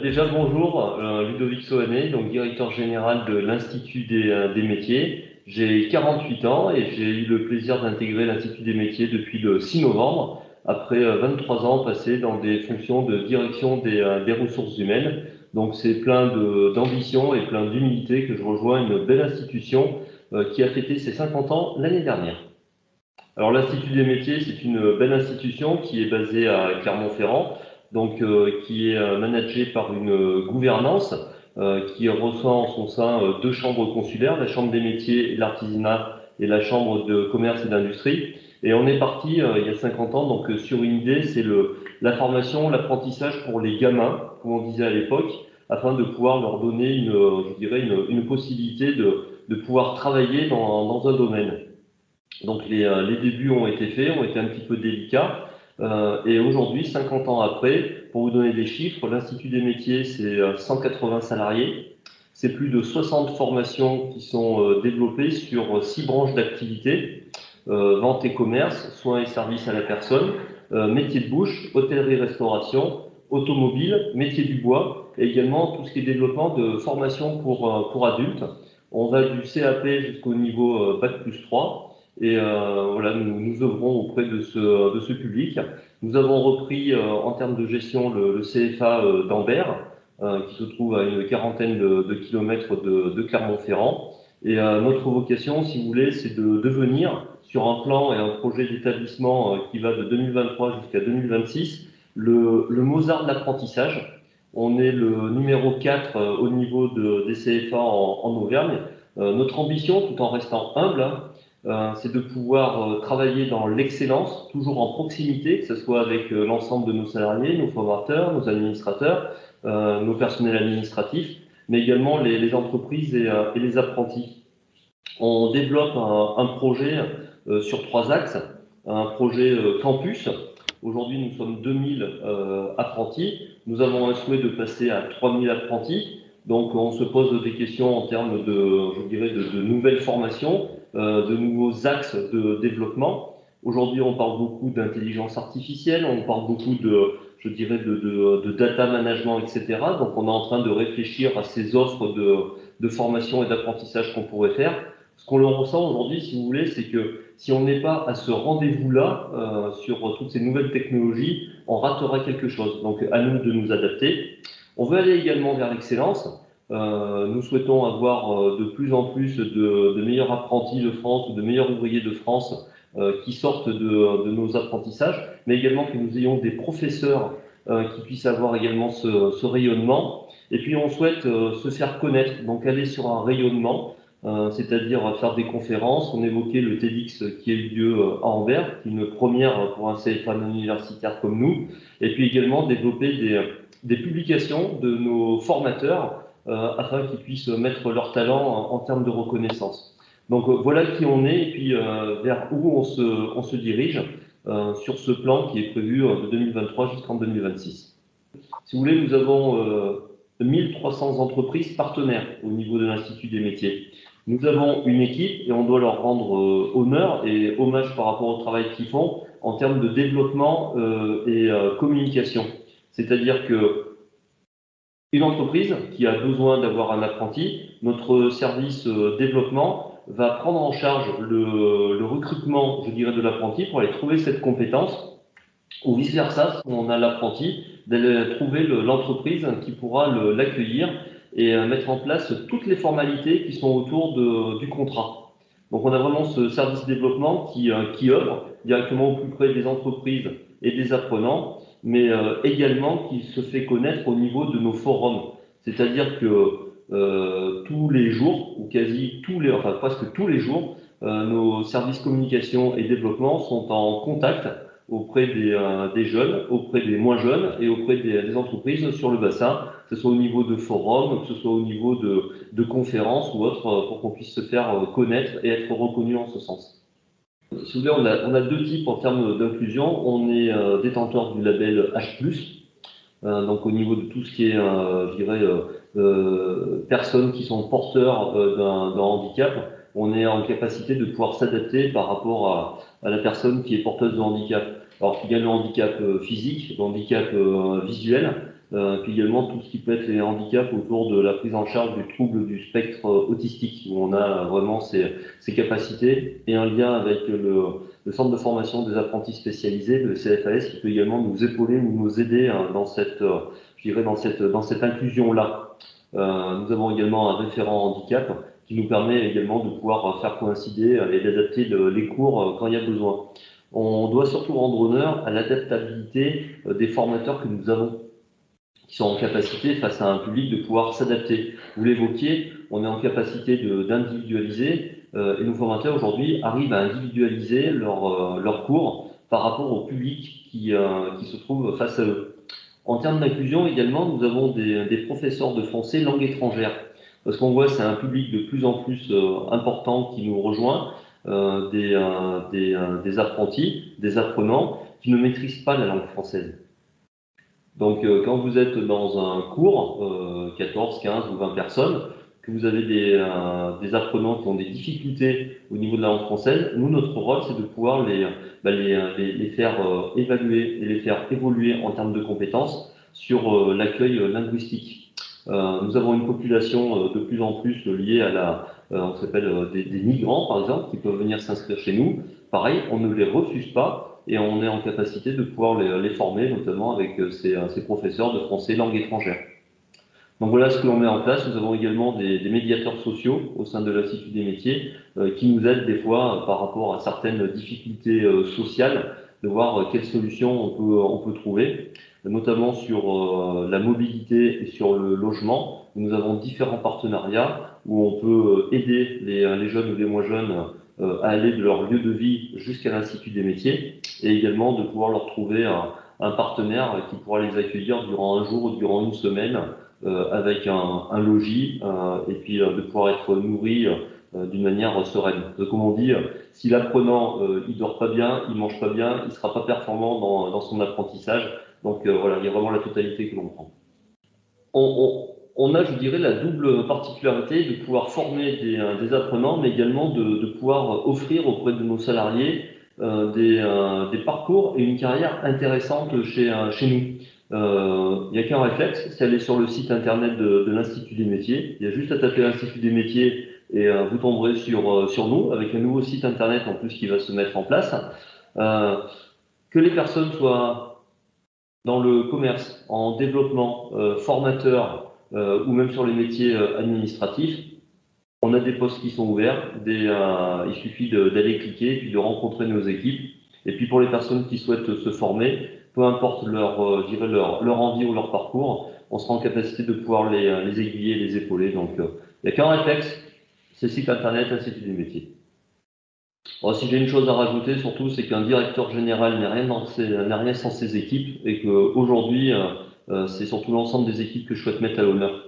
Déjà, bonjour, Ludovic Sohanet, donc directeur général de l'Institut des métiers. J'ai 48 ans et j'ai eu le plaisir d'intégrer l'Institut des métiers depuis le 6 novembre, après 23 ans passés dans des fonctions de direction des ressources humaines. Donc c'est plein d'ambition et plein d'humilité que je rejoins une belle institution qui a fêté ses 50 ans l'année dernière. Alors l'Institut des métiers, c'est une belle institution qui est basée à Clermont-Ferrand, donc qui est managée par une gouvernance qui reçoit en son sein deux chambres consulaires, la chambre des métiers et de l'artisanat et la chambre de commerce et d'industrie. Et on est parti il y a 50 ans donc sur une idée, c'est la formation, l'apprentissage pour les gamins, comme on disait à l'époque, afin de pouvoir leur donner je dirais une possibilité de pouvoir travailler dans un domaine. Donc les débuts ont été faits, ont été un petit peu délicats. Et aujourd'hui, 50 ans après, pour vous donner des chiffres, l'Institut des métiers, c'est 180 salariés. C'est plus de 60 formations qui sont développées sur 6 branches d'activité. Vente et commerce, soins et services à la personne, métier de bouche, hôtellerie-restauration, automobile, métier du bois, et également tout ce qui est développement de formation pour adultes. On va du CAP jusqu'au niveau Bac plus 3. Et voilà, nous œuvrons auprès de ce public. Nous avons repris en termes de gestion le CFA d'Ambert, qui se trouve à une quarantaine de kilomètres de Clermont-Ferrand. Et notre vocation, si vous voulez, c'est de devenir, sur un plan et un projet d'établissement qui va de 2023 jusqu'à 2026, le Mozart de l'apprentissage. On est le numéro 4 au niveau des CFA en Auvergne. Notre ambition, tout en restant humble, hein, c'est de pouvoir travailler dans l'excellence, toujours en proximité, que ce soit avec l'ensemble de nos salariés, nos formateurs, nos administrateurs, nos personnels administratifs, mais également les entreprises et les apprentis. On développe un projet sur 3 axes, un projet campus. Aujourd'hui, nous sommes 2000 apprentis. Nous avons un souhait de passer à 3000 apprentis. Donc, on se pose des questions en termes je dirais, de nouvelles formations, de nouveaux axes de développement. Aujourd'hui, on parle beaucoup d'intelligence artificielle, on parle beaucoup je dirais, de data management, etc. Donc, on est en train de réfléchir à ces offres de formation et d'apprentissage qu'on pourrait faire. Ce qu'on ressent aujourd'hui, si vous voulez, c'est que si on n'est pas à ce rendez-vous-là sur toutes ces nouvelles technologies, on ratera quelque chose. Donc, à nous de nous adapter. On veut aller également vers l'excellence. Nous souhaitons avoir de plus en plus de meilleurs apprentis de France ou de meilleurs ouvriers de France qui sortent de nos apprentissages, mais également que nous ayons des professeurs qui puissent avoir également ce rayonnement. Et puis on souhaite se faire connaître, donc aller sur un rayonnement, c'est-à-dire faire des conférences. On évoquait le TEDx qui a eu lieu à Anvers, qui est une première pour un CFA non universitaire comme nous, et puis également développer des publications de nos formateurs afin qu'ils puissent mettre leur talent en termes de reconnaissance. Donc voilà qui on est et puis vers où on se dirige sur ce plan qui est prévu de 2023 jusqu'en 2026. Si vous voulez, nous avons 1300 entreprises partenaires au niveau de l'Institut des métiers. Nous avons une équipe et on doit leur rendre honneur et hommage par rapport au travail qu'ils font en termes de développement et communication. C'est-à-dire que une entreprise qui a besoin d'avoir un apprenti, notre service développement va prendre en charge le recrutement, je dirais, de l'apprenti pour aller trouver cette compétence, ou vice-versa, si on a l'apprenti, d'aller trouver l'entreprise qui pourra l'accueillir et mettre en place toutes les formalités qui sont autour du contrat. Donc on a vraiment ce service développement qui œuvre directement au plus près des entreprises et des apprenants, mais également qui se fait connaître au niveau de nos forums. C'est-à-dire que tous les jours, ou quasi enfin presque tous les jours, nos services communication et développement sont en contact auprès des jeunes, auprès des moins jeunes et auprès des entreprises sur le bassin, que ce soit au niveau de forums, que ce soit au niveau de conférences ou autres, pour qu'on puisse se faire connaître et être reconnu en ce sens. Si vous voulez, on a deux types en termes d'inclusion. On est détenteur du label H+, donc au niveau de tout ce qui est, je dirais, personnes qui sont porteurs d'un handicap, on est en capacité de pouvoir s'adapter par rapport à la personne qui est porteuse de handicap. Alors il y a le handicap physique, le handicap visuel, puis également tout ce qui peut être les handicaps autour de la prise en charge du trouble du spectre autistique, où on a vraiment ces capacités et un lien avec le centre de formation des apprentis spécialisés, le CFAS, qui peut également nous épauler ou nous aider dans je dirais dans cette inclusion-là. Nous avons également un référent handicap qui nous permet également de pouvoir faire coïncider et d'adapter les cours quand il y a besoin. On doit surtout rendre honneur à l'adaptabilité des formateurs que nous avons, qui sont en capacité, face à un public, de pouvoir s'adapter. Vous l'évoquiez, on est en capacité d'individualiser, et nos formateurs aujourd'hui arrivent à individualiser leur cours par rapport au public qui se trouve face à eux. En termes d'inclusion également, nous avons des professeurs de français langue étrangère. Parce qu'on voit, c'est un public de plus en plus important qui nous rejoint, des apprentis, des apprenants qui ne maîtrisent pas la langue française. Donc, quand vous êtes dans un cours, 14, 15 ou 20 personnes, que vous avez des apprenants qui ont des difficultés au niveau de la langue française, nous, notre rôle, c'est de pouvoir les faire évaluer et les faire évoluer en termes de compétences sur l'accueil linguistique. Nous avons une population de plus en plus liée à on s'appelle des migrants, par exemple, qui peuvent venir s'inscrire chez nous. Pareil, on ne les refuse pas et on est en capacité de pouvoir les former, notamment avec ces professeurs de français langue étrangère. Donc voilà ce que l'on met en place. Nous avons également des médiateurs sociaux au sein de l'Institut des métiers qui nous aident des fois par rapport à certaines difficultés sociales, de voir quelles solutions on peut trouver, notamment sur la mobilité et sur le logement. Nous avons différents partenariats où on peut aider les jeunes ou les moins jeunes à aller de leur lieu de vie jusqu'à l'Institut des métiers, et également de pouvoir leur trouver un partenaire qui pourra les accueillir durant un jour ou durant une semaine avec un logis et puis de pouvoir être nourri d'une manière sereine. Donc, comme on dit, si l'apprenant il dort pas bien, il mange pas bien, il sera pas performant dans son apprentissage. Donc voilà, il y a vraiment la totalité que l'on prend. On a, je dirais, la double particularité de pouvoir former des apprenants, mais également de pouvoir offrir auprès de nos salariés des parcours et une carrière intéressante chez nous. Il n'y a qu'un réflexe, c'est aller sur le site internet de l'Institut des métiers. Il y a juste à taper l'Institut des métiers et vous tomberez sur nous, avec un nouveau site internet en plus qui va se mettre en place. Que les personnes soient dans le commerce, en développement, formateur, ou même sur les métiers administratifs, on a des postes qui sont ouverts. Il suffit d'aller cliquer et puis de rencontrer nos équipes. Et puis pour les personnes qui souhaitent se former, peu importe leur envie ou leur parcours, on sera en capacité de pouvoir les aiguiller, les épauler. Donc il n'y a qu'un réflexe, c'est le site internet Institut des métiers. Alors, si j'ai une chose à rajouter, surtout, c'est qu'un directeur général n'a rien sans ses équipes et qu'aujourd'hui, c'est surtout l'ensemble des équipes que je souhaite mettre à l'honneur.